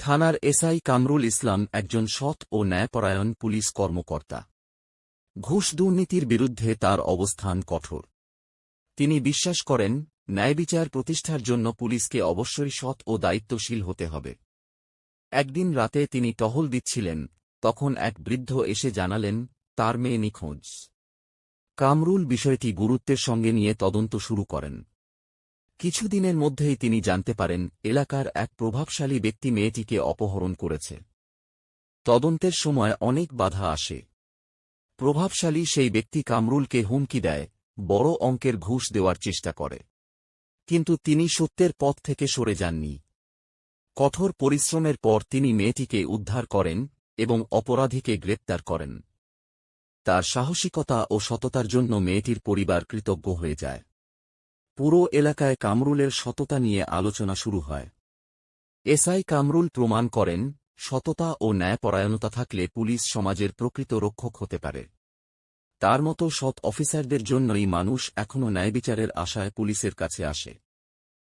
থানার এসআই কামরুল ইসলাম একজন সৎ ও ন্যায়পরায়ণ পুলিশ কর্মকর্তা। ঘুষ দুর্নীতির বিরুদ্ধে তার অবস্থান কঠোর। তিনি বিশ্বাস করেন, ন্যায়বিচার প্রতিষ্ঠার জন্য পুলিশকে অবশ্যই সৎ ও দায়িত্বশীল হতে হবে। একদিন রাতে তিনি টহল দিচ্ছিলেন, তখন এক বৃদ্ধ এসে জানালেন তার মেয়ে নিখোঁজ। কামরুল বিষয়টি গুরুত্বের সঙ্গে নিয়ে তদন্ত শুরু করেন। কিছুদিনের মধ্যেই তিনি জানতে পারেন এলাকার এক প্রভাবশালী ব্যক্তি মেয়েটিকে অপহরণ করেছে। তদন্তের সময় অনেক বাধা আসে। প্রভাবশালী সেই ব্যক্তি কামরুলকে হুমকি দেয়, বড় অঙ্কের ঘুষ দেওয়ার চেষ্টা করে। কিন্তু তিনি সত্যের পথ থেকে সরে যাননি। কঠোর পরিশ্রমের পর তিনি মেয়েটিকে উদ্ধার করেন এবং অপরাধীকে গ্রেপ্তার করেন। তার সাহসিকতা ও সততার জন্য মেয়েটির পরিবার কৃতজ্ঞ হয়ে যায়। পুরো এলাকায় কামরুলের সততা নিয়ে আলোচনা শুরু হয়। এসআই কামরুল প্রমাণ করেন, সততা ও ন্যায়পরায়ণতা থাকলে পুলিশ সমাজের প্রকৃত রক্ষক হতে পারে। তার মতো সৎ অফিসারদের জন্যই মানুষ এখনও ন্যায়বিচারের আশায় পুলিশের কাছে আসে।